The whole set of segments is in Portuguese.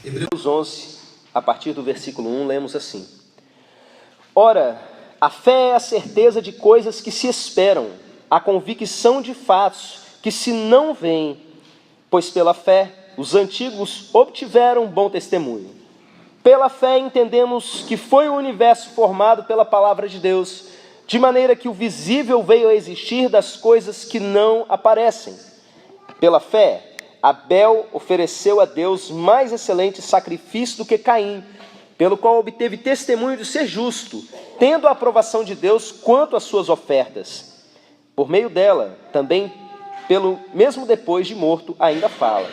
Hebreus 11, a partir do versículo 1, lemos assim: Ora, a fé é a certeza de coisas que se esperam, a convicção de fatos que se não veem, pois pela fé os antigos obtiveram bom testemunho. Pela fé entendemos que foi o universo formado pela palavra de Deus, de maneira que o visível veio a existir das coisas que não aparecem. Pela fé, Abel ofereceu a Deus mais excelente sacrifício do que Caim, pelo qual obteve testemunho de ser justo, tendo a aprovação de Deus quanto às suas ofertas. Por meio dela, também, mesmo depois de morto, ainda fala.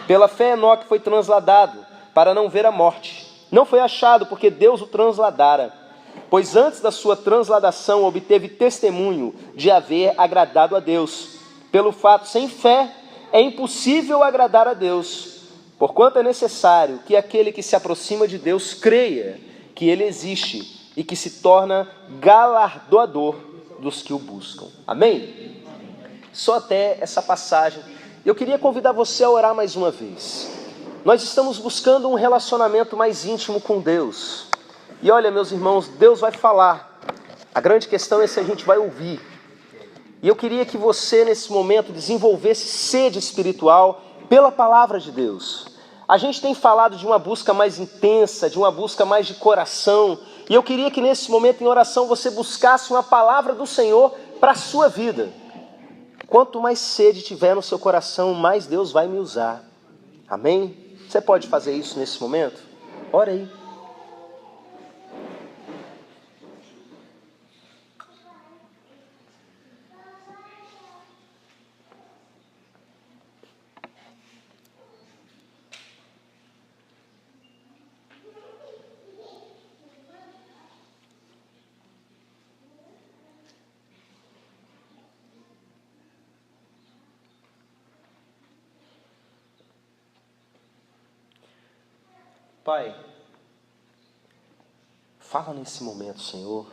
Pela fé, Enoque foi transladado para não ver a morte. Não foi achado porque Deus o transladara, pois antes da sua transladação obteve testemunho de haver agradado a Deus. Pelo fato, sem fé, é impossível agradar a Deus, porquanto é necessário que aquele que se aproxima de Deus creia que Ele existe e que se torna galardoador dos que o buscam. Amém? Só até essa passagem. Eu queria convidar você a orar mais uma vez. Nós estamos buscando um relacionamento mais íntimo com Deus. E olha, meus irmãos, Deus vai falar. A grande questão é se a gente vai ouvir. E eu queria que você, nesse momento, desenvolvesse sede espiritual pela palavra de Deus. A gente tem falado de uma busca mais intensa, de uma busca mais de coração. E eu queria que nesse momento, em oração, você buscasse uma palavra do Senhor para a sua vida. Quanto mais sede tiver no seu coração, mais Deus vai me usar. Amém? Você pode fazer isso nesse momento? Ora aí. Pai, fala nesse momento, Senhor,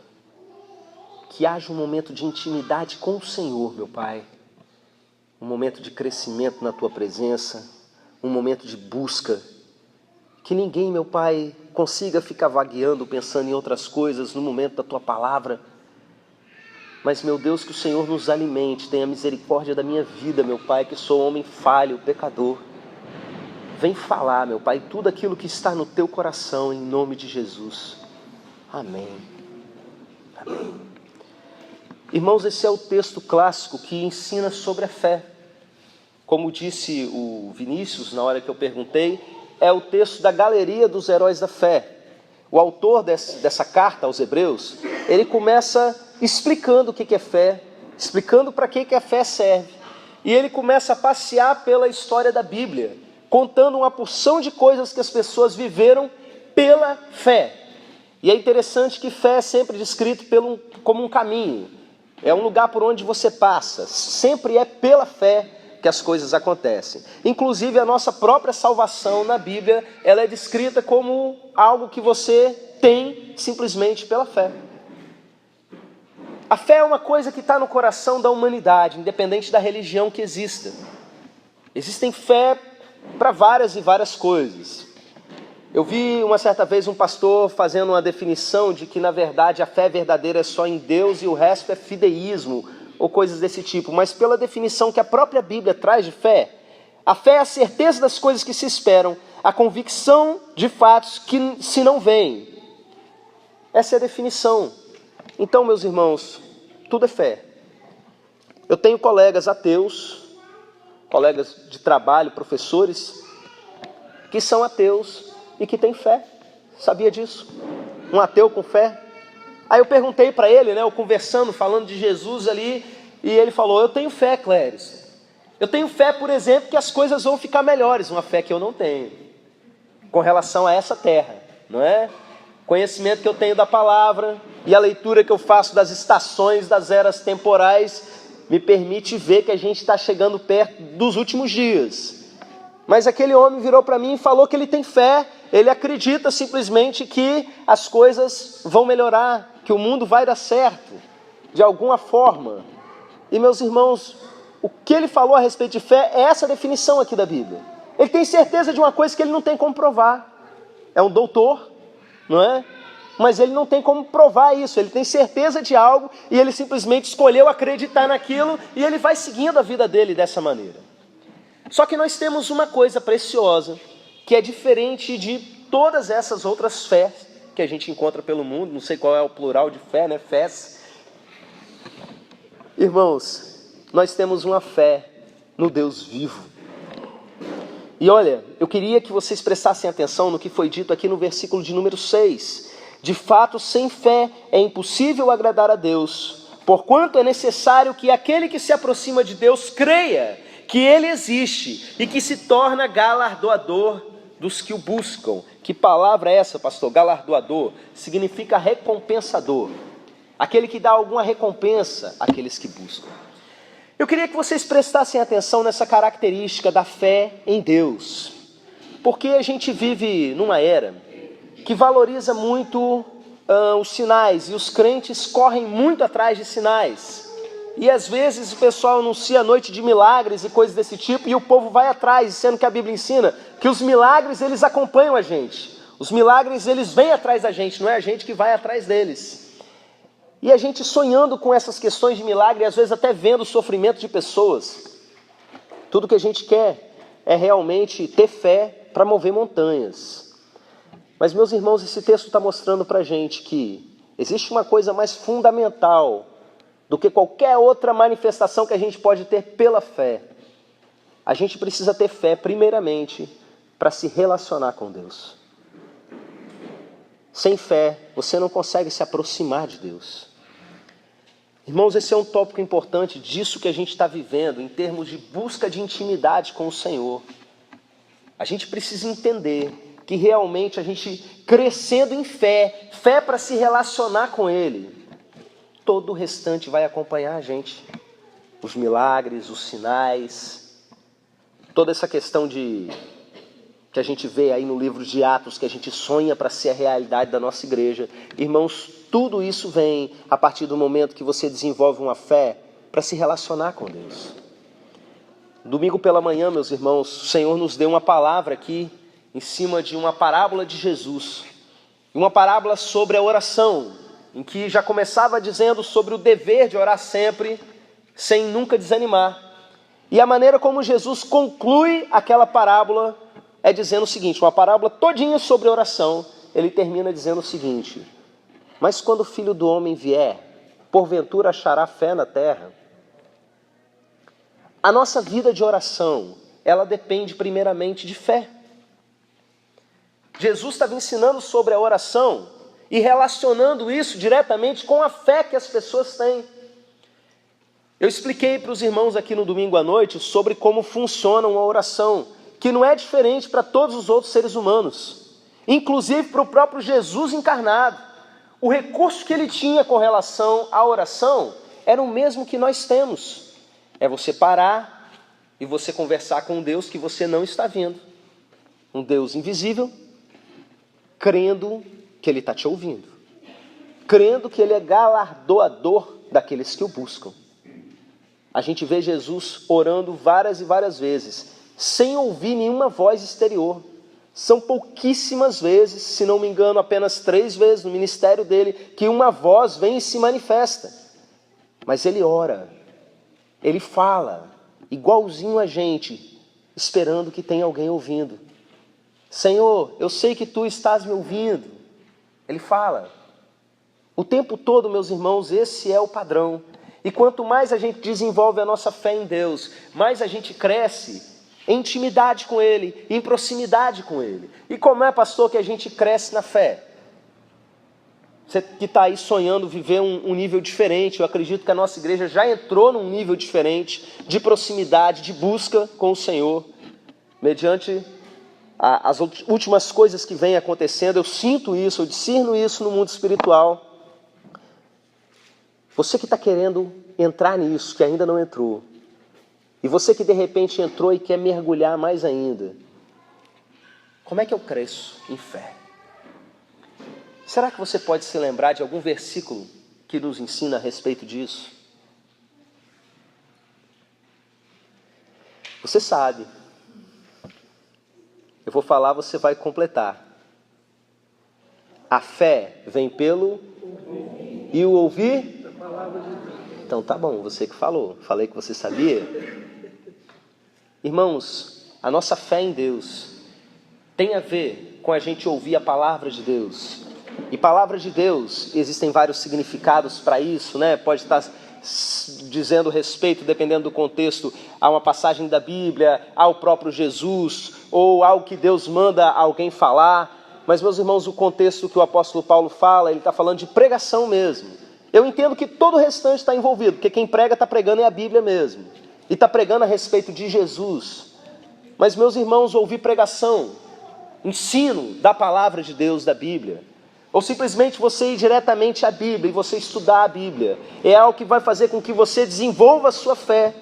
que haja um momento de intimidade com o Senhor, meu Pai, um momento de crescimento na Tua presença, um momento de busca, que ninguém, meu Pai, consiga ficar vagueando, pensando em outras coisas no momento da Tua palavra, mas, meu Deus, que o Senhor nos alimente, tenha misericórdia da minha vida, meu Pai, que sou homem falho, pecador. Vem falar, meu Pai, tudo aquilo que está no teu coração, em nome de Jesus. Amém. Amém. Irmãos, esse é o texto clássico que ensina sobre a fé. Como disse o Vinícius, na hora que eu perguntei, é o texto da galeria dos heróis da fé. O autor dessa carta aos Hebreus, ele começa explicando o que é fé, explicando para que a fé serve. E ele começa a passear pela história da Bíblia, contando uma porção de coisas que as pessoas viveram pela fé. E é interessante que fé é sempre descrito como um caminho. É um lugar por onde você passa. Sempre é pela fé que as coisas acontecem. Inclusive a nossa própria salvação na Bíblia, ela é descrita como algo que você tem simplesmente pela fé. A fé é uma coisa que está no coração da humanidade, independente da religião que exista. Existem fé para várias e várias coisas. Eu vi uma certa vez um pastor fazendo uma definição de que na verdade a fé verdadeira é só em Deus e o resto é fideísmo ou coisas desse tipo, mas pela definição que a própria Bíblia traz de fé, a fé é a certeza das coisas que se esperam, a convicção de fatos que se não veem. Essa é a definição. Então, meus irmãos, tudo é fé. Eu tenho colegas ateus, colegas de trabalho, professores, que são ateus e que têm fé. Sabia disso? Um ateu com fé. Aí eu perguntei para ele, eu conversando, falando de Jesus ali, e ele falou, eu tenho fé, Cléris. Eu tenho fé, por exemplo, que as coisas vão ficar melhores, uma fé que eu não tenho, com relação a essa terra, não é? Conhecimento que eu tenho da palavra e a leitura que eu faço das estações, das eras temporais, me permite ver que a gente está chegando perto dos últimos dias. Mas aquele homem virou para mim e falou que ele tem fé, ele acredita simplesmente que as coisas vão melhorar, que o mundo vai dar certo, de alguma forma. E meus irmãos, o que ele falou a respeito de fé é essa definição aqui da Bíblia. Ele tem certeza de uma coisa que ele não tem como provar. É um doutor, não é? Mas ele não tem como provar isso. Ele tem certeza de algo e ele simplesmente escolheu acreditar naquilo e ele vai seguindo a vida dele dessa maneira. Só que nós temos uma coisa preciosa que é diferente de todas essas outras fés que a gente encontra pelo mundo. Não sei qual é o plural de fé, né? Fés. Irmãos, nós temos uma fé no Deus vivo. E olha, eu queria que vocês prestassem atenção no que foi dito aqui no versículo de número 6. De fato, sem fé é impossível agradar a Deus, porquanto é necessário que aquele que se aproxima de Deus creia que Ele existe e que se torna galardoador dos que o buscam. Que palavra é essa, pastor? Galardoador significa recompensador. Aquele que dá alguma recompensa àqueles que buscam. Eu queria que vocês prestassem atenção nessa característica da fé em Deus. Porque a gente vive numa era que valoriza muito os sinais. E os crentes correm muito atrás de sinais. E às vezes o pessoal anuncia a noite de milagres e coisas desse tipo. E o povo vai atrás, sendo que a Bíblia ensina que os milagres eles acompanham a gente. Os milagres eles vêm atrás da gente, não é a gente que vai atrás deles. E a gente sonhando com essas questões de milagre, às vezes até vendo o sofrimento de pessoas. Tudo que a gente quer é realmente ter fé para mover montanhas. Mas, meus irmãos, esse texto está mostrando para a gente que existe uma coisa mais fundamental do que qualquer outra manifestação que a gente pode ter pela fé. A gente precisa ter fé, primeiramente, para se relacionar com Deus. Sem fé, você não consegue se aproximar de Deus. Irmãos, esse é um tópico importante disso que a gente está vivendo, em termos de busca de intimidade com o Senhor. A gente precisa entender que realmente a gente crescendo em fé, fé para se relacionar com Ele, todo o restante vai acompanhar a gente. Os milagres, os sinais, toda essa questão que a gente vê aí no livro de Atos, que a gente sonha para ser a realidade da nossa igreja. Irmãos, tudo isso vem a partir do momento que você desenvolve uma fé para se relacionar com Deus. Domingo pela manhã, meus irmãos, o Senhor nos deu uma palavra aqui, em cima de uma parábola de Jesus. Uma parábola sobre a oração, em que já começava dizendo sobre o dever de orar sempre, sem nunca desanimar. E a maneira como Jesus conclui aquela parábola é dizendo o seguinte, uma parábola todinha sobre oração, ele termina dizendo o seguinte: mas quando o Filho do Homem vier, porventura achará fé na terra? A nossa vida de oração, ela depende primeiramente de fé. Jesus estava ensinando sobre a oração e relacionando isso diretamente com a fé que as pessoas têm. Eu expliquei para os irmãos aqui no domingo à noite sobre como funciona uma oração, que não é diferente para todos os outros seres humanos, inclusive para o próprio Jesus encarnado. O recurso que ele tinha com relação à oração era o mesmo que nós temos. É você parar e você conversar com um Deus que você não está vendo. Um Deus invisível, crendo que Ele está te ouvindo. Crendo que Ele é galardoador daqueles que o buscam. A gente vê Jesus orando várias e várias vezes, sem ouvir nenhuma voz exterior. São pouquíssimas vezes, se não me engano, apenas 3 vezes no ministério dele, que uma voz vem e se manifesta. Mas ele ora, ele fala, igualzinho a gente, esperando que tenha alguém ouvindo. Senhor, eu sei que tu estás me ouvindo. Ele fala. O tempo todo, meus irmãos, esse é o padrão. E quanto mais a gente desenvolve a nossa fé em Deus, mais a gente cresce em intimidade com Ele, em proximidade com Ele. E como é, pastor, que a gente cresce na fé? Você que está aí sonhando viver um nível diferente, eu acredito que a nossa igreja já entrou num nível diferente de proximidade, de busca com o Senhor, mediante as últimas coisas que vêm acontecendo. Eu sinto isso, eu discerno isso no mundo espiritual. Você que está querendo entrar nisso, que ainda não entrou, e você que de repente entrou e quer mergulhar mais ainda, como é que eu cresço em fé? Será que você pode se lembrar de algum versículo que nos ensina a respeito disso? Você sabe vou falar, você vai completar. A fé vem pelo e o ouvir? Então tá bom, você que falou. Falei que você sabia. Irmãos, a nossa fé em Deus tem a ver com a gente ouvir a palavra de Deus. E palavra de Deus, existem vários significados para isso, né? Pode estar dizendo respeito, dependendo do contexto, a uma passagem da Bíblia, ao próprio Jesus, ou algo que Deus manda alguém falar. Mas, meus irmãos, o contexto que o apóstolo Paulo fala, ele está falando de pregação mesmo. Eu entendo que todo o restante está envolvido, porque quem prega está pregando é a Bíblia mesmo. E está pregando a respeito de Jesus. Mas, meus irmãos, ouvir pregação, ensino da palavra de Deus, da Bíblia, ou simplesmente você ir diretamente à Bíblia e você estudar a Bíblia, é algo que vai fazer com que você desenvolva a sua fé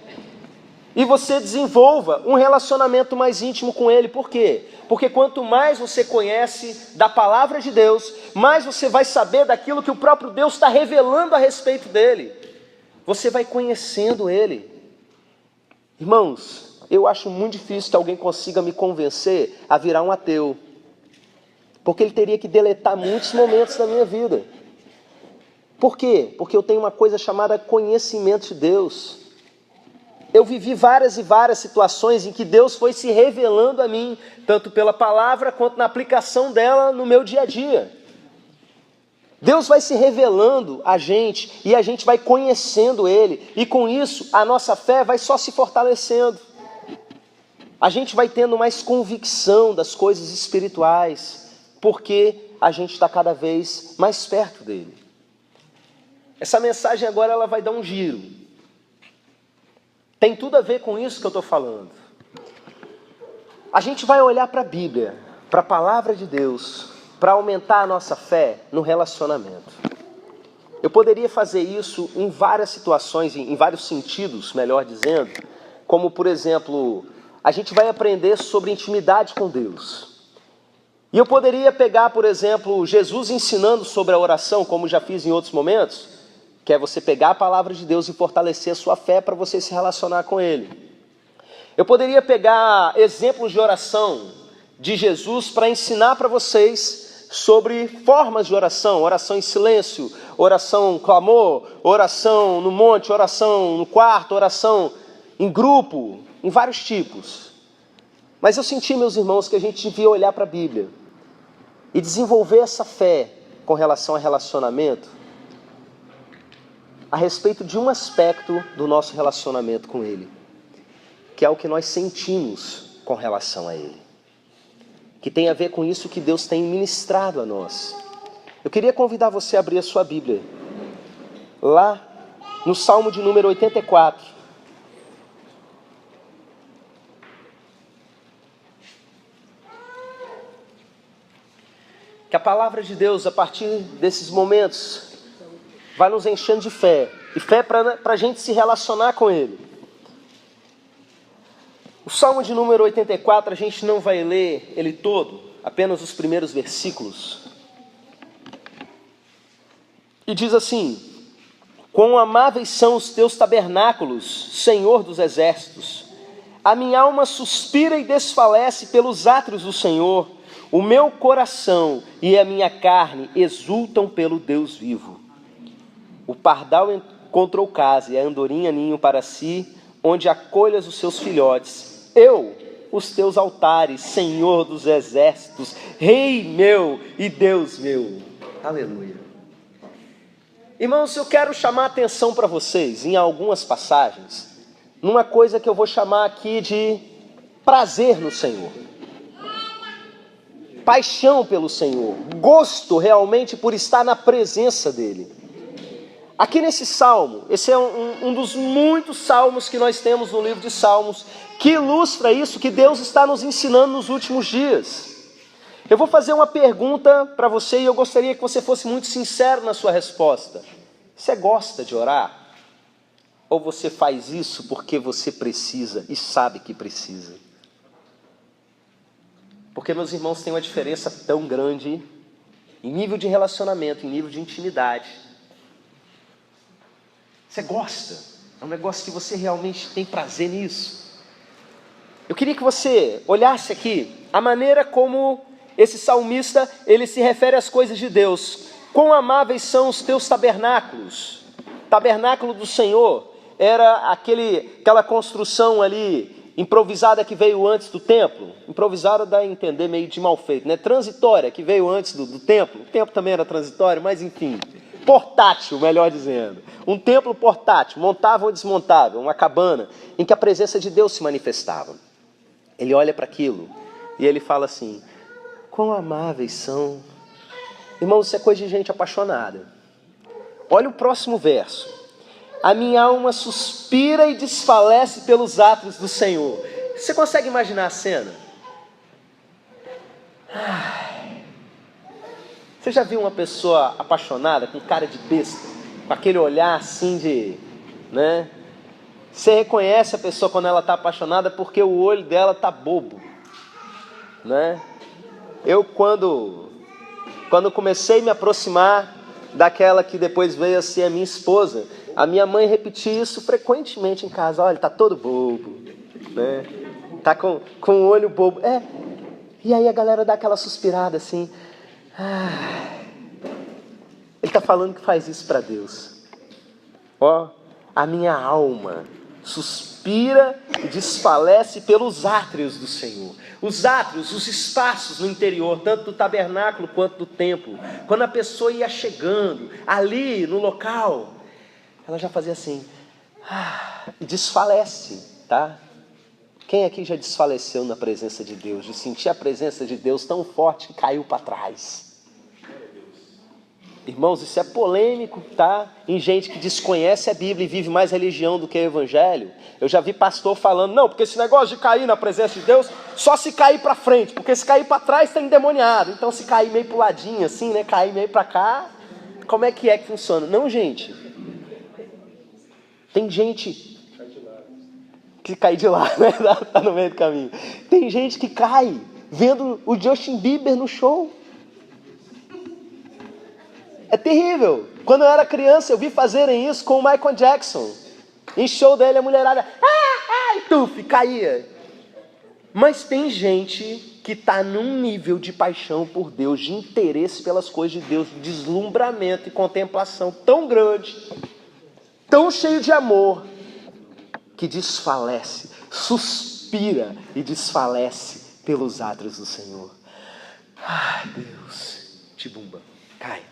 e você desenvolva um relacionamento mais íntimo com Ele. Por quê? Porque quanto mais você conhece da palavra de Deus, mais você vai saber daquilo que o próprio Deus está revelando a respeito dEle. Você vai conhecendo Ele. Irmãos, eu acho muito difícil que alguém consiga me convencer a virar um ateu, porque ele teria que deletar muitos momentos da minha vida. Por quê? Porque eu tenho uma coisa chamada conhecimento de Deus. Eu vivi várias e várias situações em que Deus foi se revelando a mim, tanto pela palavra quanto na aplicação dela no meu dia a dia. Deus vai se revelando a gente e a gente vai conhecendo Ele, e com isso a nossa fé vai só se fortalecendo. A gente vai tendo mais convicção das coisas espirituais, porque a gente está cada vez mais perto dele. Essa mensagem agora ela vai dar um giro. Tem tudo a ver com isso que eu estou falando. A gente vai olhar para a Bíblia, para a palavra de Deus, para aumentar a nossa fé no relacionamento. Eu poderia fazer isso em várias situações, em vários sentidos, melhor dizendo, como por exemplo, a gente vai aprender sobre intimidade com Deus. E eu poderia pegar, por exemplo, Jesus ensinando sobre a oração, como já fiz em outros momentos, que é você pegar a palavra de Deus e fortalecer a sua fé para você se relacionar com Ele. Eu poderia pegar exemplos de oração de Jesus para ensinar para vocês sobre formas de oração, oração em silêncio, oração clamor, oração no monte, oração no quarto, oração em grupo, em vários tipos. Mas eu senti, meus irmãos, que a gente devia olhar para a Bíblia e desenvolver essa fé com relação a relacionamento a respeito de um aspecto do nosso relacionamento com Ele, que é o que nós sentimos com relação a Ele, que tem a ver com isso que Deus tem ministrado a nós. Eu queria convidar você a abrir a sua Bíblia, lá no Salmo de número 84. Que a palavra de Deus, a partir desses momentos, vai nos enchendo de fé. E fé para a gente se relacionar com Ele. O Salmo de número 84, a gente não vai ler ele todo, apenas os primeiros versículos. E diz assim: quão amáveis são os teus tabernáculos, Senhor dos exércitos. A minha alma suspira e desfalece pelos átrios do Senhor. O meu coração e a minha carne exultam pelo Deus vivo. O pardal encontrou casa e a andorinha ninho para si, onde acolhas os seus filhotes. Eu, os teus altares, Senhor dos exércitos, Rei meu e Deus meu. Aleluia. Irmãos, eu quero chamar a atenção para vocês, em algumas passagens, numa coisa que eu vou chamar aqui de prazer no Senhor. Paixão pelo Senhor, gosto realmente por estar na presença dEle. Aqui nesse salmo, esse é um dos muitos salmos que nós temos no livro de Salmos, que ilustra isso que Deus está nos ensinando nos últimos dias. Eu vou fazer uma pergunta para você e eu gostaria que você fosse muito sincero na sua resposta. Você gosta de orar? Ou você faz isso porque você precisa e sabe que precisa? Porque, meus irmãos, tem uma diferença tão grande em nível de relacionamento, em nível de intimidade. Você gosta, é um negócio que você realmente tem prazer nisso. Eu queria que você olhasse aqui a maneira como esse salmista, ele se refere às coisas de Deus. Quão amáveis são os teus tabernáculos. Tabernáculo do Senhor era aquela construção ali improvisada que veio antes do templo. Improvisada dá a entender meio de mal feito, né? Transitória, que veio antes do templo. O templo também era transitório, mas enfim. Portátil, melhor dizendo. Um templo portátil, montável ou desmontável, uma cabana em que a presença de Deus se manifestava. Ele olha para aquilo e ele fala assim: quão amáveis são. Irmãos, isso é coisa de gente apaixonada. Olha o próximo verso. A minha alma suspira e desfalece pelos átrios do Senhor. Você consegue imaginar a cena? Você já viu uma pessoa apaixonada, com cara de besta, com aquele olhar assim de, né? Você reconhece a pessoa quando ela está apaixonada porque o olho dela está bobo, né? Eu quando comecei a me aproximar daquela que depois veio a ser a minha esposa, a minha mãe repetia isso frequentemente em casa: olha, está todo bobo, né? Está com o olho bobo. E aí a galera dá aquela suspirada assim. Ele está falando que faz isso para Deus. A minha alma suspira e desfalece pelos átrios do Senhor. Os átrios, os espaços no interior, tanto do tabernáculo quanto do templo. Quando a pessoa ia chegando ali no local, ela já fazia assim, e desfalece, tá? Quem aqui já desfaleceu na presença de Deus, de sentir a presença de Deus tão forte que caiu para trás? Irmãos, isso é polêmico, tá? Em gente que desconhece a Bíblia e vive mais religião do que o Evangelho. Eu já vi pastor falando: não, porque esse negócio de cair na presença de Deus, só se cair para frente, porque se cair para trás está endemoniado. Então se cair meio pro ladinho assim, né? Cair meio para cá, como é que funciona? Não, gente. Tem gente que cai de lá, né? Tá no meio do caminho. Tem gente que cai vendo o Justin Bieber no show. É terrível. Quando eu era criança, eu vi fazerem isso com o Michael Jackson. Em show dele, a mulherada, tuf, caía. Mas tem gente que está num nível de paixão por Deus, de interesse pelas coisas de Deus, de deslumbramento e contemplação tão grande, tão cheio de amor, que desfalece, suspira e desfalece pelos átrios do Senhor. Ai, Deus, tibumba, cai.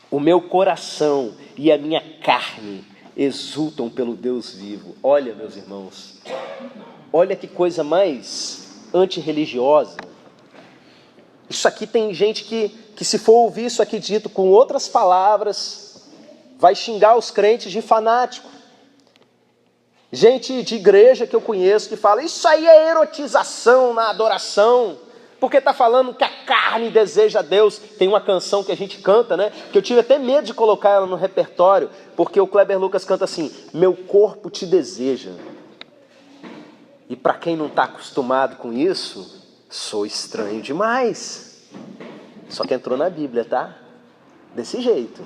O meu coração e a minha carne exultam pelo Deus vivo. Olha, meus irmãos, olha que coisa mais antirreligiosa. Isso aqui tem gente que se for ouvir isso aqui dito com outras palavras, vai xingar os crentes de fanático. Gente de igreja que eu conheço que fala: isso aí é erotização na adoração. Porque está falando que a carne deseja a Deus. Tem uma canção que a gente canta, né? Que eu tive até medo de colocar ela no repertório, porque o Kleber Lucas canta assim: meu corpo te deseja. E para quem não está acostumado com isso, sou estranho demais. Só que entrou na Bíblia, tá? Desse jeito.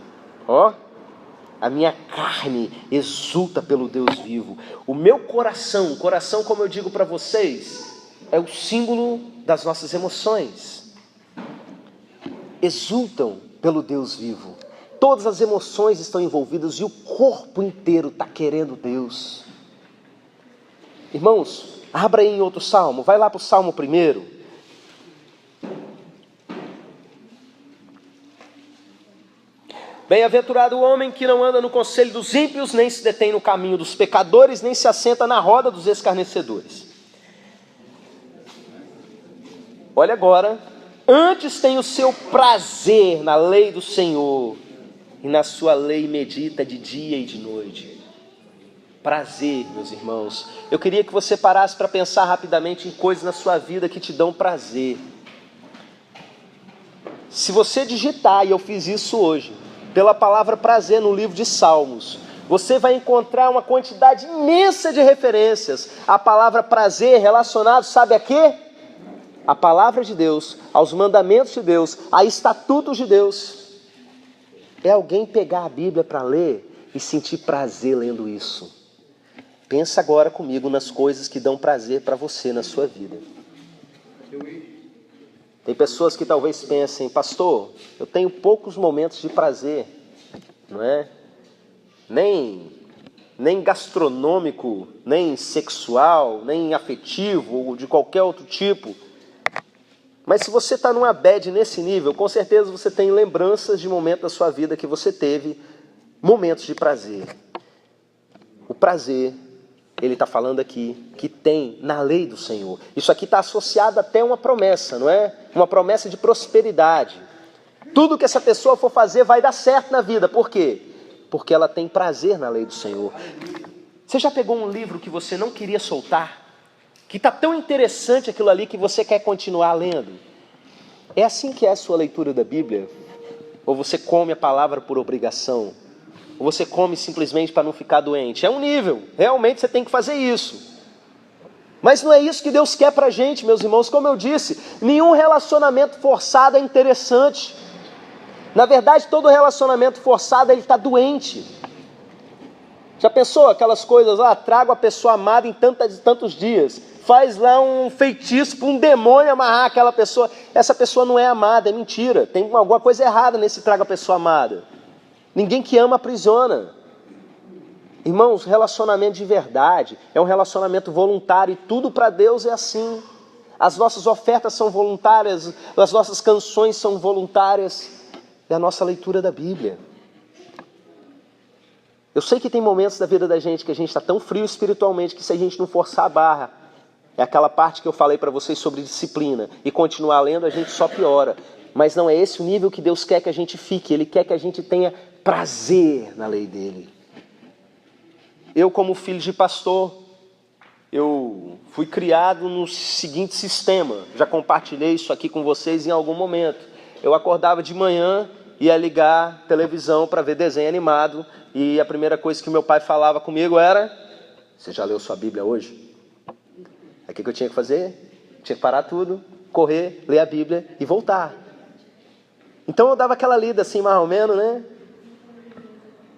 A minha carne exulta pelo Deus vivo. O meu coração, como eu digo para vocês, é o símbolo das nossas emoções. Exultam pelo Deus vivo. Todas as emoções estão envolvidas e o corpo inteiro está querendo Deus. Irmãos, abra aí em outro salmo. Vai lá para o Salmo 1. Bem-aventurado o homem que não anda no conselho dos ímpios, nem se detém no caminho dos pecadores, nem se assenta na roda dos escarnecedores. Olha agora: antes tem o seu prazer na lei do Senhor, e na sua lei medita de dia e de noite. Prazer, meus irmãos. Eu queria que você parasse para pensar rapidamente em coisas na sua vida que te dão prazer. Se você digitar, e eu fiz isso hoje, pela palavra prazer no livro de Salmos, você vai encontrar uma quantidade imensa de referências à palavra prazer relacionado, sabe a quê? A palavra de Deus, aos mandamentos de Deus, a estatutos de Deus. É alguém pegar a Bíblia para ler e sentir prazer lendo isso. Pensa agora comigo nas coisas que dão prazer para você na sua vida. Tem pessoas que talvez pensem, pastor, eu tenho poucos momentos de prazer, não é? Nem gastronômico, nem sexual, nem afetivo ou de qualquer outro tipo. Mas se você está numa bad nesse nível, com certeza você tem lembranças de momentos da sua vida que você teve momentos de prazer. O prazer, ele está falando aqui, que tem na lei do Senhor. Isso aqui está associado até a uma promessa, não é? Uma promessa de prosperidade. Tudo que essa pessoa for fazer vai dar certo na vida. Por quê? Porque ela tem prazer na lei do Senhor. Você já pegou um livro que você não queria soltar? Que está tão interessante aquilo ali que você quer continuar lendo? É assim que é a sua leitura da Bíblia? Ou você come a palavra por obrigação? Ou você come simplesmente para não ficar doente? É um nível, realmente você tem que fazer isso. Mas não é isso que Deus quer para a gente, meus irmãos. Como eu disse, nenhum relacionamento forçado é interessante. Na verdade, todo relacionamento forçado, ele está doente. Já pensou aquelas coisas lá? Trago a pessoa amada em tantos dias. Faz lá um feitiço para um demônio amarrar aquela pessoa. Essa pessoa não é amada, é mentira. Tem alguma coisa errada nesse trago a pessoa amada. Ninguém que ama aprisiona. Irmãos, relacionamento de verdade é um relacionamento voluntário e tudo para Deus é assim. As nossas ofertas são voluntárias, as nossas canções são voluntárias. É a nossa leitura da Bíblia. Eu sei que tem momentos da vida da gente que a gente está tão frio espiritualmente que se a gente não forçar a barra, é aquela parte que eu falei para vocês sobre disciplina, e continuar lendo a gente só piora. Mas não é esse o nível que Deus quer que a gente fique. Ele quer que a gente tenha prazer na lei dele. Eu, como filho de pastor, eu fui criado no seguinte sistema. Já compartilhei isso aqui com vocês em algum momento. Eu acordava de manhã, ia ligar televisão para ver desenho animado, e a primeira coisa que meu pai falava comigo era: você já leu sua Bíblia hoje? Aí o que eu tinha que fazer? Tinha que parar tudo, correr, ler a Bíblia e voltar. Então eu dava aquela lida assim, mais ou menos, né?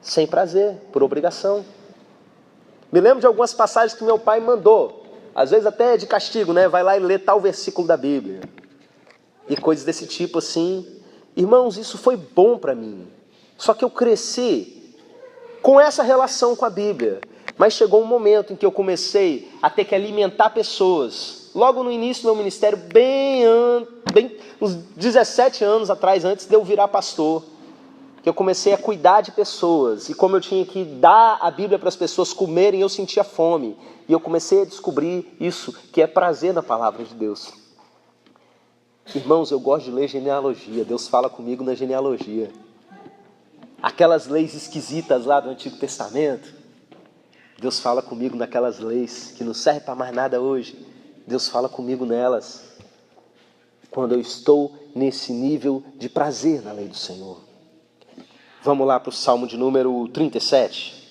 Sem prazer, por obrigação. Me lembro de algumas passagens que meu pai mandou, às vezes até de castigo, né? Vai lá e lê tal versículo da Bíblia. E coisas desse tipo assim. Irmãos, isso foi bom para mim. Só que eu cresci com essa relação com a Bíblia. Mas chegou um momento em que eu comecei a ter que alimentar pessoas. Logo no início do meu ministério, bem uns 17 anos atrás, antes de eu virar pastor, que eu comecei a cuidar de pessoas. E como eu tinha que dar a Bíblia para as pessoas comerem, eu sentia fome. E eu comecei a descobrir isso, que é prazer na palavra de Deus. Irmãos, eu gosto de ler genealogia. Deus fala comigo na genealogia. Aquelas leis esquisitas lá do Antigo Testamento, Deus fala comigo naquelas leis que não servem para mais nada hoje. Deus fala comigo nelas. Quando eu estou nesse nível de prazer na lei do Senhor. Vamos lá para o Salmo de número 37.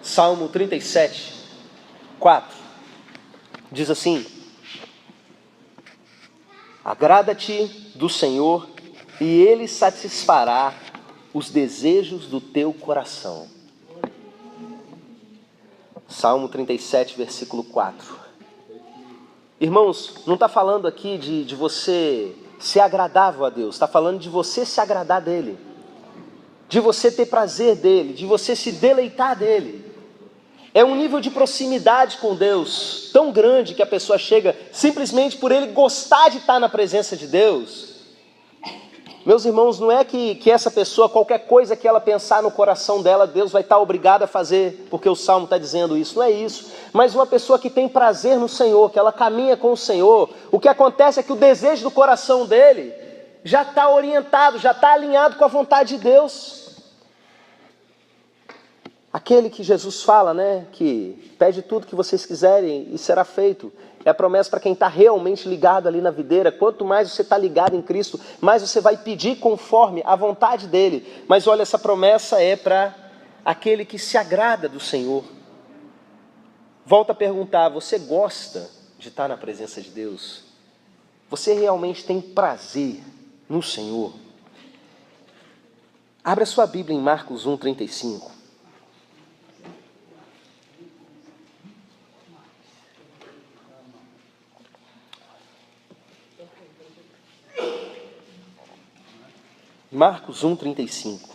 Salmo 37, 4, diz assim: agrada-te do Senhor e Ele satisfará os desejos do teu coração. Salmo 37, versículo 4. Irmãos, não está falando aqui de você ser agradável a Deus, está falando de você se agradar dEle, de você ter prazer dEle, de você se deleitar dEle. É um nível de proximidade com Deus tão grande que a pessoa chega simplesmente por ele gostar de estar na presença de Deus. Meus irmãos, não é que essa pessoa, qualquer coisa que ela pensar no coração dela, Deus vai estar obrigado a fazer, porque o Salmo está dizendo isso. Não é isso. Mas uma pessoa que tem prazer no Senhor, que ela caminha com o Senhor, o que acontece é que o desejo do coração dele já está orientado, já está alinhado com a vontade de Deus. Aquele que Jesus fala, né, que pede tudo que vocês quiserem e será feito. É a promessa para quem está realmente ligado ali na videira. Quanto mais você está ligado em Cristo, mais você vai pedir conforme a vontade dele. Mas olha, essa promessa é para aquele que se agrada do Senhor. Volto a perguntar, você gosta de estar na presença de Deus? Você realmente tem prazer no Senhor? Abra sua Bíblia em Marcos 1:35. Marcos 1:35.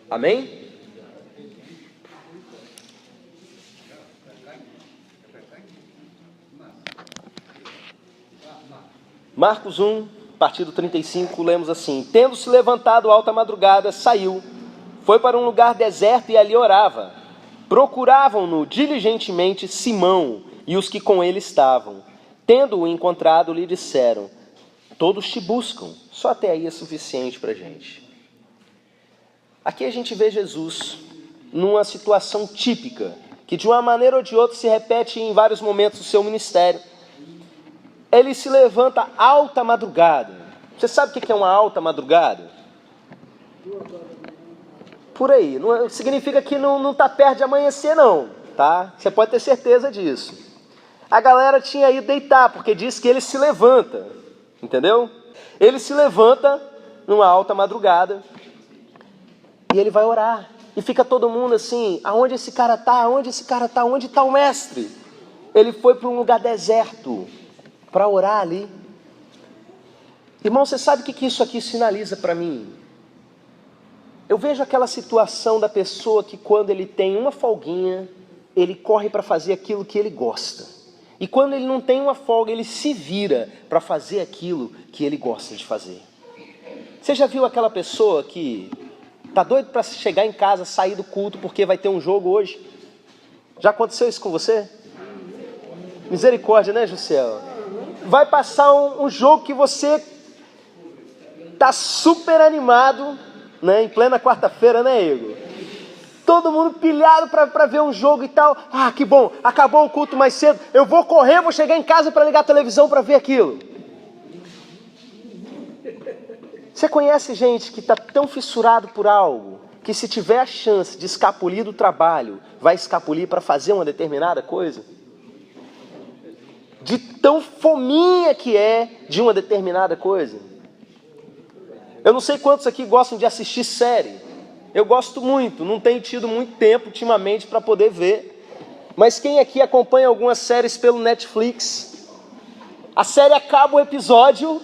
Amém? Marcos 1, a partir do 35, lemos assim: Tendo-se levantado alta madrugada, saiu, foi para um lugar deserto e ali orava. Procuravam-no diligentemente Simão e os que com ele estavam. Tendo-o encontrado, lhe disseram: todos te buscam. Só até aí é suficiente para a gente. Aqui a gente vê Jesus numa situação típica, que de uma maneira ou de outra se repete em vários momentos do seu ministério. Ele se levanta alta madrugada. Você sabe o que é uma alta madrugada? Por aí. Não significa que não está perto de amanhecer, não. Tá? Você pode ter certeza disso. A galera tinha ido deitar, porque diz que ele se levanta. Entendeu? Ele se levanta numa alta madrugada e ele vai orar. E fica todo mundo assim: aonde esse cara está? Aonde esse cara está? Onde está o mestre? Ele foi para um lugar deserto para orar ali. Irmão, você sabe o que isso aqui sinaliza para mim? Eu vejo aquela situação da pessoa que quando ele tem uma folguinha, ele corre para fazer aquilo que ele gosta. E quando ele não tem uma folga, ele se vira para fazer aquilo que ele gosta de fazer. Você já viu aquela pessoa que tá doido para chegar em casa, sair do culto porque vai ter um jogo hoje? Já aconteceu isso com você? Misericórdia, né, Juscel? Vai passar um jogo que você tá super animado, né, em plena quarta-feira, né, Igor? Todo mundo pilhado para ver um jogo e tal. Ah, que bom, acabou o culto mais cedo. Eu vou correr, vou chegar em casa para ligar a televisão para ver aquilo. Você conhece gente que está tão fissurado por algo, que se tiver a chance de escapulir do trabalho, vai escapulir para fazer uma determinada coisa? De tão fominha que é de uma determinada coisa. Eu não sei quantos aqui gostam de assistir série. Eu gosto muito, não tenho tido muito tempo ultimamente para poder ver. Mas quem aqui acompanha algumas séries pelo Netflix? A série acaba o episódio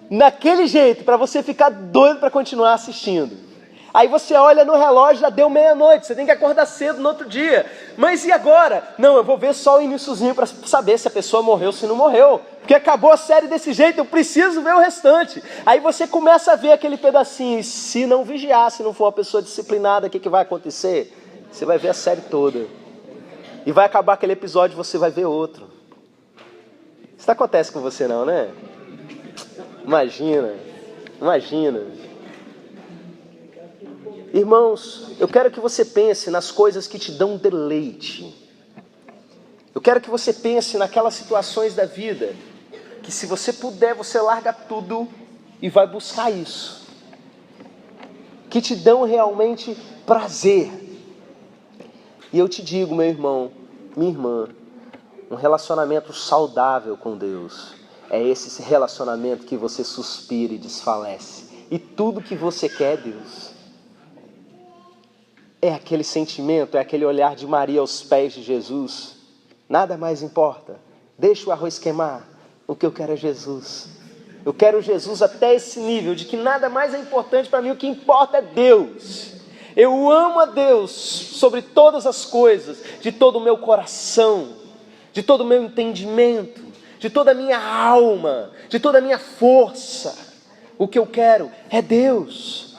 naquele jeito, para você ficar doido para continuar assistindo. Aí você olha no relógio, já deu meia-noite, você tem que acordar cedo no outro dia. Mas e agora? Não, eu vou ver só o iniciozinho para saber se a pessoa morreu ou se não morreu. Porque acabou a série desse jeito, eu preciso ver o restante. Aí você começa a ver aquele pedacinho. E se não vigiar, se não for uma pessoa disciplinada, o que vai acontecer? Você vai ver a série toda. E vai acabar aquele episódio e você vai ver outro. Isso não acontece com você não, né? Imagina. Irmãos, eu quero que você pense nas coisas que te dão deleite. Eu quero que você pense naquelas situações da vida que, se você puder, você larga tudo e vai buscar isso. Que te dão realmente prazer. E eu te digo, meu irmão, minha irmã, um relacionamento saudável com Deus é esse relacionamento que você suspira e desfalece. E tudo que você quer, Deus, é aquele sentimento, é aquele olhar de Maria aos pés de Jesus. Nada mais importa. Deixa o arroz queimar. O que eu quero é Jesus. Eu quero Jesus até esse nível de que nada mais é importante para mim. O que importa é Deus. Eu amo a Deus sobre todas as coisas, de todo o meu coração, de todo o meu entendimento, de toda a minha alma, de toda a minha força. O que eu quero é Deus.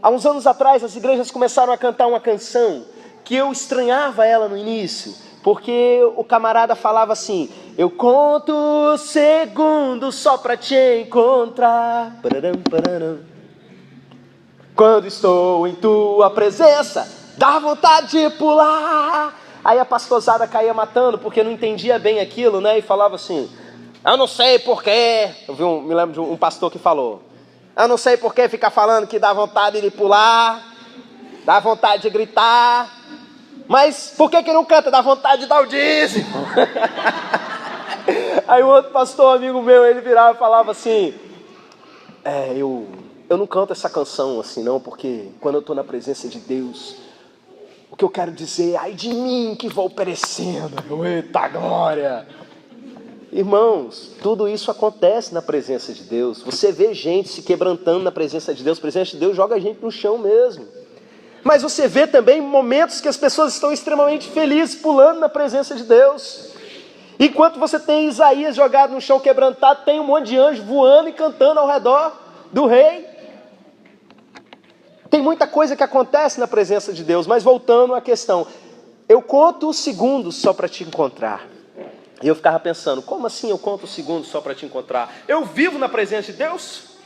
Há uns anos atrás, as igrejas começaram a cantar uma canção que eu estranhava ela no início. Porque o camarada falava assim: eu conto segundos só para te encontrar. Pararam, pararam. Quando estou em tua presença, dá vontade de pular. Aí a pastorzada caía matando, porque não entendia bem aquilo, né? E falava assim, eu não sei porquê. Me lembro de um pastor que falou, eu não sei porquê ficar falando que dá vontade de pular, dá vontade de gritar, mas por que não canta? Dá vontade de dar o dízimo. Aí um outro pastor, amigo meu, ele virava e falava assim, eu não canto essa canção assim não, porque quando eu estou na presença de Deus, o que eu quero dizer é, ai de mim que vou perecendo. Eita glória! Irmãos, tudo isso acontece na presença de Deus. Você vê gente se quebrantando na presença de Deus. A presença de Deus joga a gente no chão mesmo. Mas você vê também momentos que as pessoas estão extremamente felizes, pulando na presença de Deus. Enquanto você tem Isaías jogado no chão quebrantado, tem um monte de anjos voando e cantando ao redor do rei. Tem muita coisa que acontece na presença de Deus, mas voltando à questão, eu conto os segundos só para te encontrar. E eu ficava pensando, como assim eu conto os segundos só para te encontrar? Eu vivo na presença de Deus?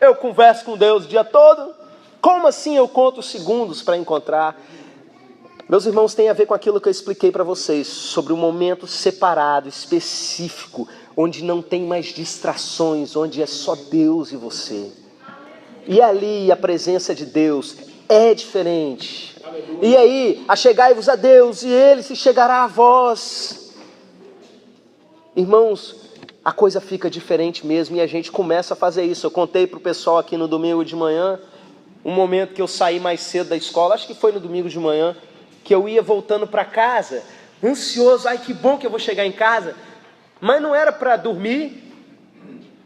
Eu converso com Deus o dia todo? Como assim eu conto os segundos para encontrar? Meus irmãos, tem a ver com aquilo que eu expliquei para vocês, sobre um momento separado, específico, onde não tem mais distrações, onde é só Deus e você. E ali a presença de Deus é diferente. E aí, achegai-vos a Deus, e Ele se chegará a vós. Irmãos, a coisa fica diferente mesmo, e a gente começa a fazer isso. Eu contei para o pessoal aqui no domingo de manhã, um momento que eu saí mais cedo da escola, acho que foi no domingo de manhã, que eu ia voltando para casa, ansioso, ai que bom que eu vou chegar em casa, mas não era para dormir,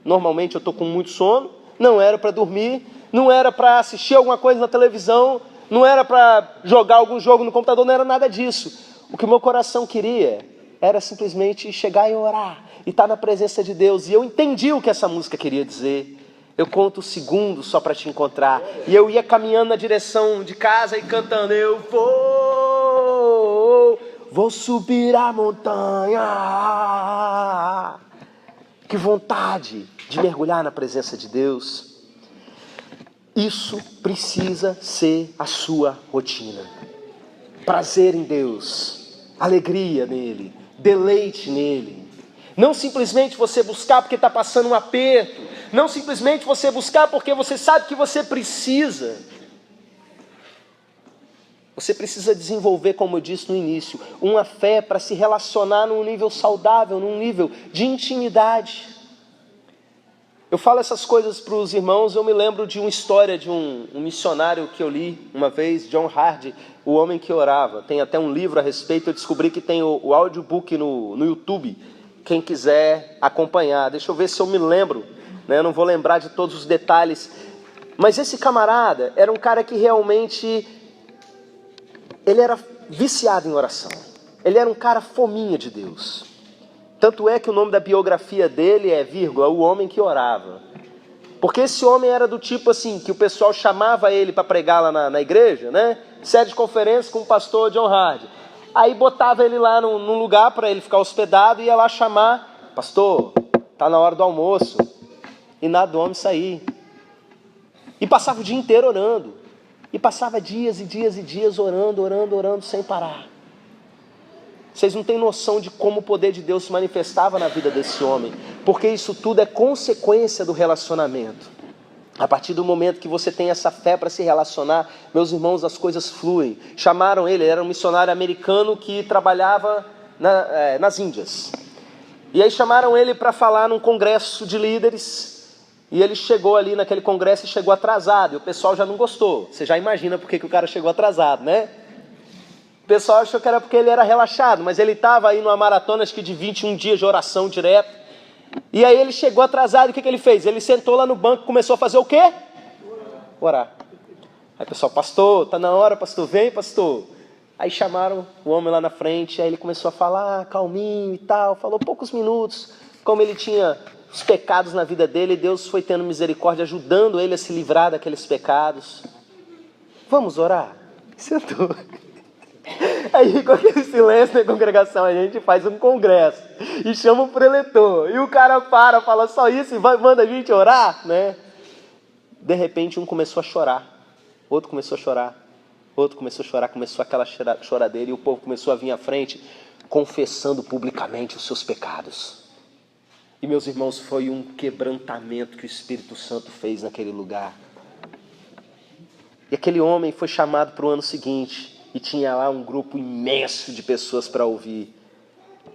normalmente eu estou com muito sono, não era para dormir, não era para assistir alguma coisa na televisão, não era para jogar algum jogo no computador, não era nada disso. O que o meu coração queria era simplesmente chegar e orar, e estar na presença de Deus, e eu entendi o que essa música queria dizer. Eu conto segundos só para te encontrar, e eu ia caminhando na direção de casa e cantando, eu vou subir a montanha. Que vontade de mergulhar na presença de Deus. Isso precisa ser a sua rotina. Prazer em Deus, alegria nele, deleite nele. Não simplesmente você buscar porque está passando um aperto, não simplesmente você buscar porque você sabe que você precisa. Você precisa desenvolver, como eu disse no início, uma fé para se relacionar num nível saudável, num nível de intimidade. Eu falo essas coisas para os irmãos, eu me lembro de uma história de um missionário que eu li uma vez, John Hardy, O Homem que Orava. Tem até um livro a respeito, eu descobri que tem o audiobook no YouTube, quem quiser acompanhar. Deixa eu ver se eu me lembro, né? Eu não vou lembrar de todos os detalhes. Mas esse camarada era um cara que realmente, ele era viciado em oração. Ele era um cara fominha de Deus. Tanto é que o nome da biografia dele é, o homem que orava. Porque esse homem era do tipo assim, que o pessoal chamava ele para pregar lá na igreja, né? Sede de conferência com o pastor John Hardy. Aí botava ele lá num lugar para ele ficar hospedado e ia lá chamar, pastor, tá na hora do almoço. E nada do homem sair. E passava o dia inteiro orando. E passava dias e dias e dias orando sem parar. Vocês não têm noção de como o poder de Deus se manifestava na vida desse homem, porque isso tudo é consequência do relacionamento. A partir do momento que você tem essa fé para se relacionar, meus irmãos, as coisas fluem. Chamaram ele era um missionário americano que trabalhava nas Índias. E aí chamaram ele para falar num congresso de líderes, e ele chegou ali naquele congresso e chegou atrasado, e o pessoal já não gostou. Você já imagina por que o cara chegou atrasado, né? O pessoal achou que era porque ele era relaxado, mas ele estava aí numa maratona, acho que de 21 dias de oração direto. E aí ele chegou atrasado, e o que ele fez? Ele sentou lá no banco e começou a fazer o quê? Orar. Aí o pessoal, pastor, tá na hora, pastor, vem, pastor. Aí chamaram o homem lá na frente, aí ele começou a falar calminho e tal, falou poucos minutos, como ele tinha os pecados na vida dele, Deus foi tendo misericórdia, ajudando ele a se livrar daqueles pecados. Vamos orar? Sentou. Aí com aquele silêncio da congregação a gente faz um congresso e chama o preletor, e o cara fala só isso e manda a gente orar, né? De repente um começou a chorar, Outro começou a chorar. Outro começou a chorar, começou aquela choradeira, e o povo começou a vir à frente, confessando publicamente os seus pecados. E, meus irmãos, foi um quebrantamento que o Espírito Santo fez naquele lugar. E aquele homem foi chamado para o ano seguinte, e tinha lá um grupo imenso de pessoas para ouvir.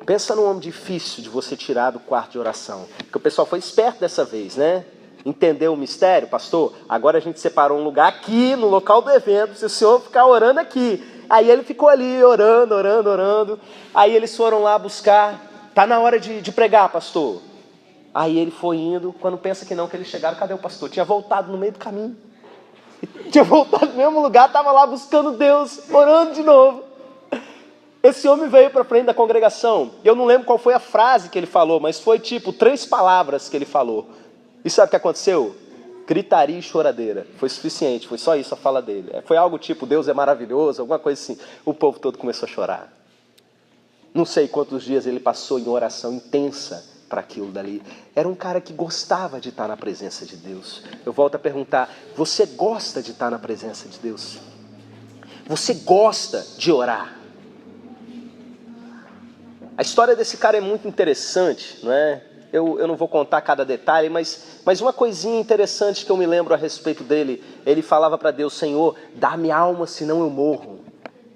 Pensa num homem difícil de você tirar do quarto de oração. Porque o pessoal foi esperto dessa vez, né? Entendeu o mistério, pastor? Agora a gente separou um lugar aqui, no local do evento, se o senhor ficar orando aqui. Aí ele ficou ali orando. Aí eles foram lá buscar. Tá na hora de pregar, pastor. Aí ele foi indo, quando pensa que não, que eles chegaram, cadê o pastor? Tinha voltado no meio do caminho. Tinha voltado no mesmo lugar, estava lá buscando Deus, orando de novo. Esse homem veio para frente da congregação. Eu não lembro qual foi a frase que ele falou, mas foi tipo 3 palavras que ele falou. E sabe o que aconteceu? Gritaria e choradeira. Foi suficiente, foi só isso a fala dele. Foi algo tipo, Deus é maravilhoso, alguma coisa assim. O povo todo começou a chorar. Não sei quantos dias ele passou em oração intensa para aquilo dali. Era um cara que gostava de estar na presença de Deus. Eu volto a perguntar, você gosta de estar na presença de Deus? Você gosta de orar? A história desse cara é muito interessante, não é? Eu não vou contar cada detalhe, mas uma coisinha interessante que eu me lembro a respeito dele, ele falava para Deus, Senhor, dá-me alma, senão eu morro.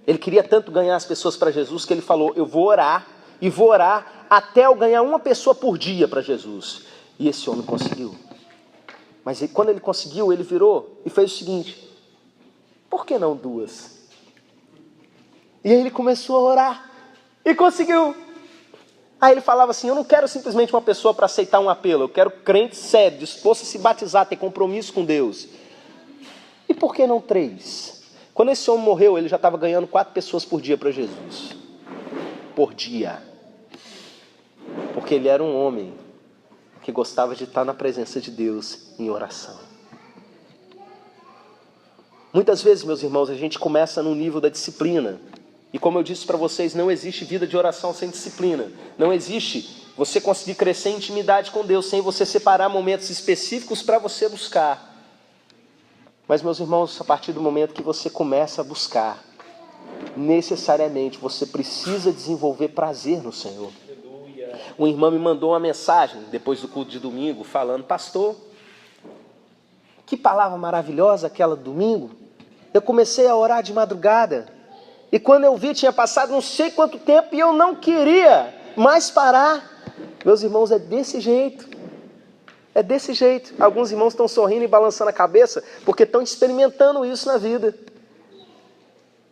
Ele queria tanto ganhar as pessoas para Jesus que ele falou, eu vou orar e vou orar até eu ganhar uma pessoa por dia para Jesus. E esse homem conseguiu. Mas quando ele conseguiu, ele virou e fez o seguinte, por que não 2? E aí ele começou a orar e conseguiu. Aí ele falava assim, eu não quero simplesmente uma pessoa para aceitar um apelo, eu quero crente sério, disposto a se batizar, ter compromisso com Deus. E por que não 3? Quando esse homem morreu, ele já estava ganhando 4 pessoas por dia para Jesus. Por dia. Porque ele era um homem que gostava de estar na presença de Deus em oração. Muitas vezes, meus irmãos, a gente começa no nível da disciplina. E como eu disse para vocês, não existe vida de oração sem disciplina. Não existe você conseguir crescer em intimidade com Deus sem você separar momentos específicos para você buscar. Mas, meus irmãos, a partir do momento que você começa a buscar, necessariamente você precisa desenvolver prazer no Senhor. Uma irmã me mandou uma mensagem depois do culto de domingo falando, pastor, que palavra maravilhosa aquela domingo. Eu comecei a orar de madrugada. E quando eu vi, tinha passado não sei quanto tempo e eu não queria mais parar. Meus irmãos, é desse jeito. É desse jeito. Alguns irmãos estão sorrindo e balançando a cabeça porque estão experimentando isso na vida.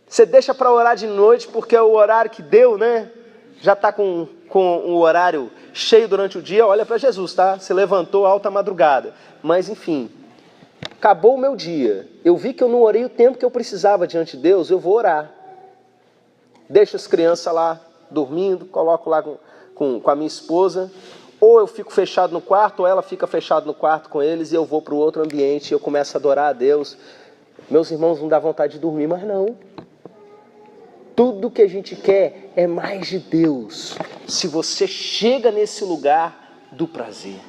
Você deixa para orar de noite porque é o horário que deu, né? Já está com o horário cheio durante o dia. Olha para Jesus, tá? Você levantou alta madrugada. Mas enfim, acabou o meu dia. Eu vi que eu não orei o tempo que eu precisava diante de Deus. Eu vou orar. Deixo as crianças lá dormindo, coloco lá com a minha esposa, ou eu fico fechado no quarto, ou ela fica fechada no quarto com eles, e eu vou para o outro ambiente, e eu começo a adorar a Deus. Meus irmãos, não dá vontade de dormir, mas não. Tudo que a gente quer é mais de Deus, se você chega nesse lugar do prazer.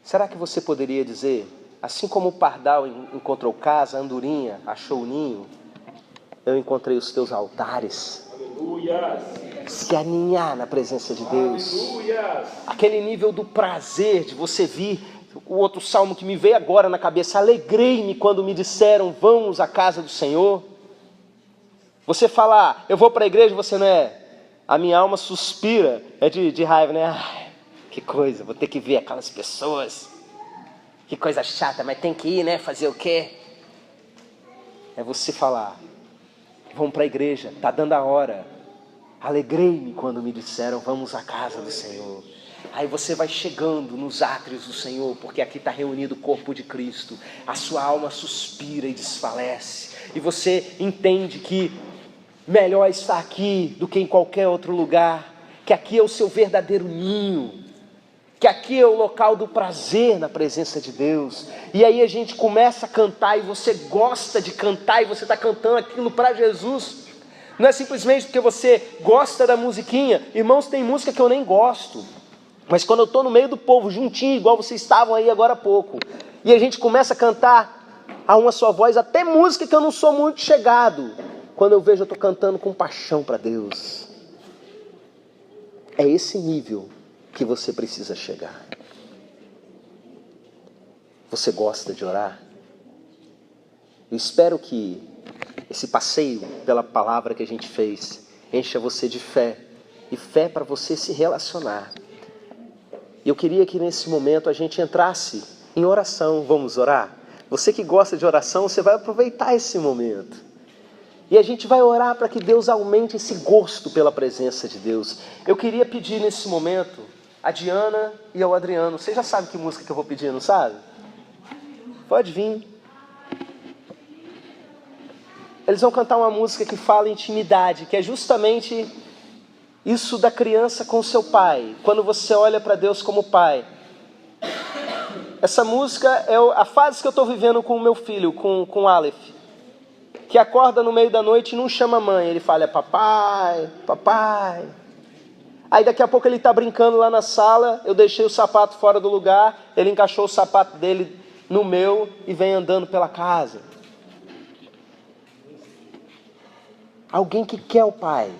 Será que você poderia dizer... Assim como o pardal encontrou casa, a andorinha achou o ninho, eu encontrei os teus altares. Aleluia. Se aninhar na presença de Deus. Aleluia. Aquele nível do prazer de você vir. O outro salmo que me veio agora na cabeça. Alegrei-me quando me disseram, vamos à casa do Senhor. Você fala, eu vou para a igreja, você não é. A minha alma suspira, é de raiva, né? Ai, que coisa, vou ter que ver aquelas pessoas. Que coisa chata, mas tem que ir, né? Fazer o quê? É você falar, vamos para a igreja, está dando a hora. Alegrei-me quando me disseram, vamos à casa do Senhor. Aí você vai chegando nos átrios do Senhor, porque aqui está reunido o corpo de Cristo. A sua alma suspira e desfalece. E você entende que melhor estar aqui do que em qualquer outro lugar. Que aqui é o seu verdadeiro ninho. Que aqui é o local do prazer na presença de Deus. E aí a gente começa a cantar e você gosta de cantar e você está cantando aquilo para Jesus. Não é simplesmente porque você gosta da musiquinha. Irmãos, tem música que eu nem gosto. Mas quando eu estou no meio do povo, juntinho, igual vocês estavam aí agora há pouco, E a gente começa a cantar a uma só voz, até música que eu não sou muito chegado. Quando eu vejo, eu estou cantando com paixão para Deus. É esse nível que você precisa chegar. Você gosta de orar? Eu espero que esse passeio pela palavra que a gente fez encha você de fé. E fé para você se relacionar. E eu queria que nesse momento a gente entrasse em oração. Vamos orar? Você que gosta de oração, você vai aproveitar esse momento. E a gente vai orar para que Deus aumente esse gosto pela presença de Deus. Eu queria pedir nesse momento a Diana e ao Adriano. Você já sabe que música que eu vou pedir, não sabe? Pode vir. Eles vão cantar uma música que fala intimidade, que é justamente isso da criança com seu pai. Quando você olha para Deus como pai. Essa música é a fase que eu estou vivendo com o meu filho, com o Aleph. Que acorda no meio da noite e não chama a mãe. Ele fala, papai, papai. Aí daqui a pouco ele está brincando lá na sala. Eu deixei o sapato fora do lugar. Ele encaixou o sapato dele no meu e vem andando pela casa. Alguém que quer o pai.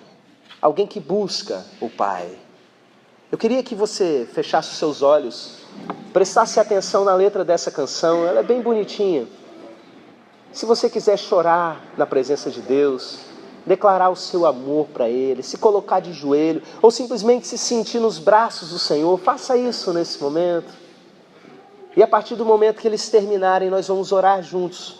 Alguém que busca o pai. Eu queria que você fechasse os seus olhos, prestasse atenção na letra dessa canção. Ela é bem bonitinha. Se você quiser chorar na presença de Deus, declarar o seu amor para Ele, se colocar de joelho, ou simplesmente se sentir nos braços do Senhor, faça isso nesse momento. E a partir do momento que eles terminarem, nós vamos orar juntos,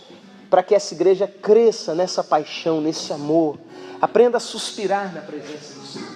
para que essa igreja cresça nessa paixão, nesse amor. Aprenda a suspirar na presença do Senhor.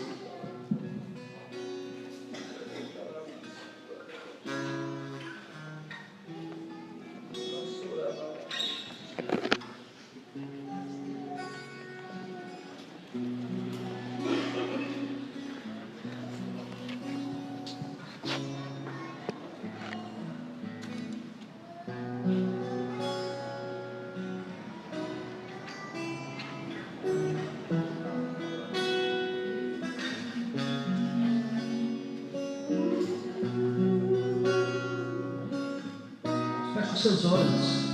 Feche os seus olhos.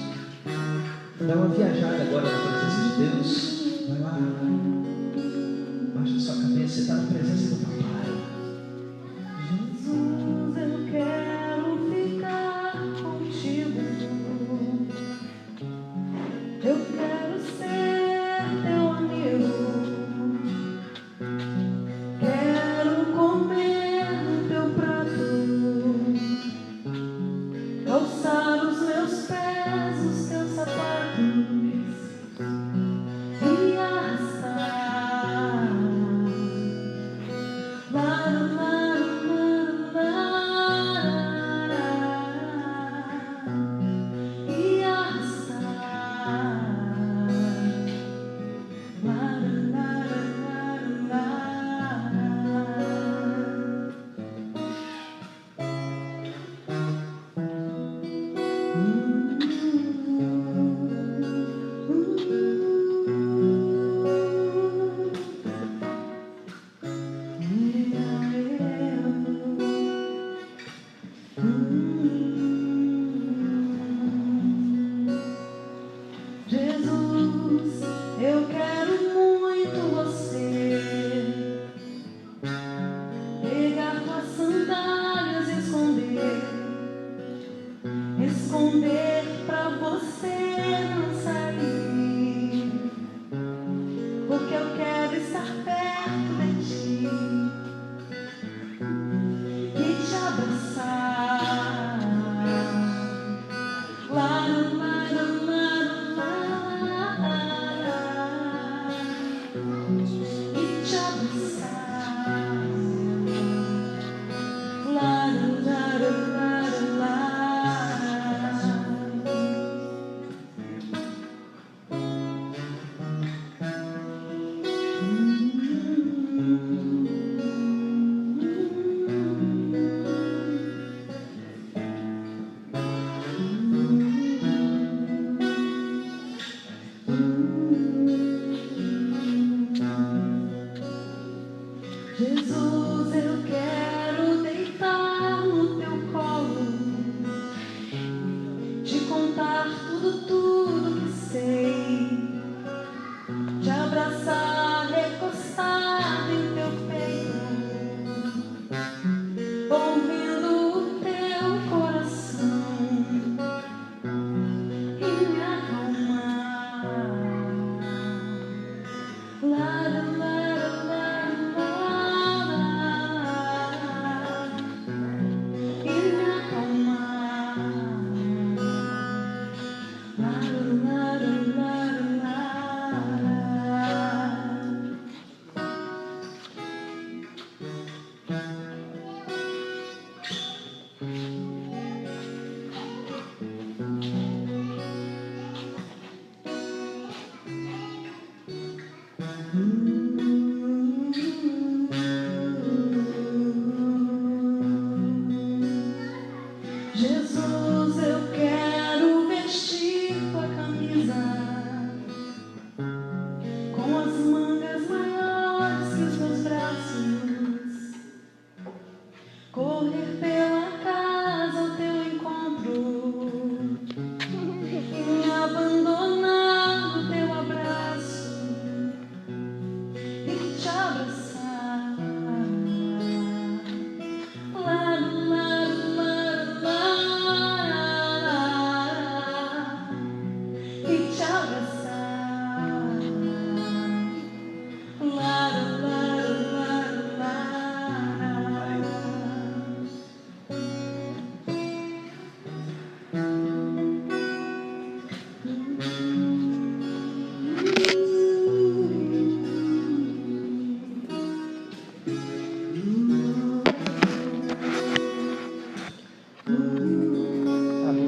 Dá uma viajada agora na presença de Deus. Vai lá. Baixa sua cabeça e está na presença do Papai. Jesus, eu quero ficar contigo. Eu quero ser teu amigo. Quero comer do teu prato. Calçar os meus pés, os teus sapatos e arrastar. E arrastar. Jesus, eu quero muito você. Pegar tuas sandálias e esconder pra você não sair, porque eu quero estar perto de ti e te abraçar. Lá no mar, no mar, no mar, e te abraçar. Lá no mar, no mar, no mar.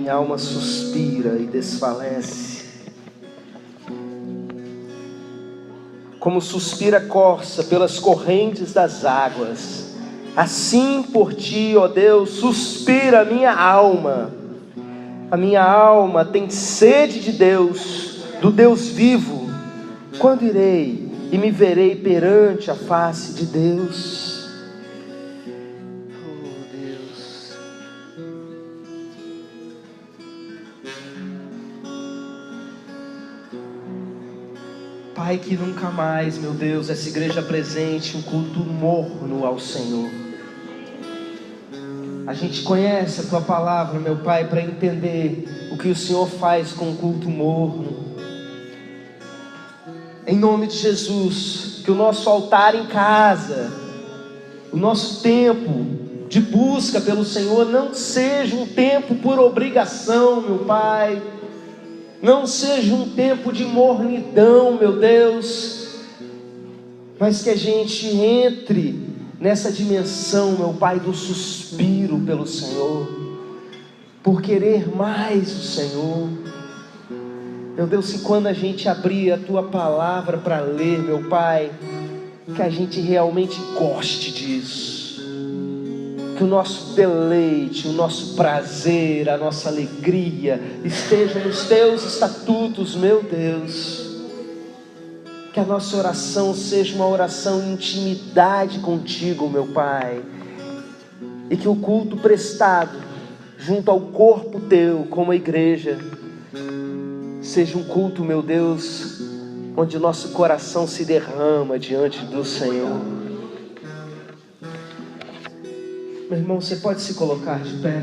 minha alma suspira e desfalece. Como suspira a corça pelas correntes das águas, assim por ti, ó Deus, suspira a minha alma. A minha alma tem sede de Deus, do Deus vivo. Quando irei e me verei perante a face de Deus? Oh Deus. Pai, que nunca mais, meu Deus, essa igreja apresente um culto morno ao Senhor. A gente conhece a Tua palavra, meu Pai, para entender o que o Senhor faz com o culto morno. Em nome de Jesus, que o nosso altar em casa, o nosso tempo de busca pelo Senhor não seja um tempo por obrigação, meu Pai. Não seja um tempo de mornidão, meu Deus, mas que a gente entre nessa dimensão, meu Pai, do suspiro pelo Senhor, por querer mais o Senhor. Meu Deus, que quando a gente abrir a Tua palavra para ler, meu Pai, que a gente realmente goste disso. Que o nosso deleite, o nosso prazer, a nossa alegria esteja nos Teus estatutos, meu Deus. Que a nossa oração seja uma oração em intimidade contigo, meu Pai. E que o culto prestado junto ao corpo Teu, como a igreja, seja um culto, meu Deus, onde o nosso coração se derrama diante do Senhor. Meu irmão, você pode se colocar de pé?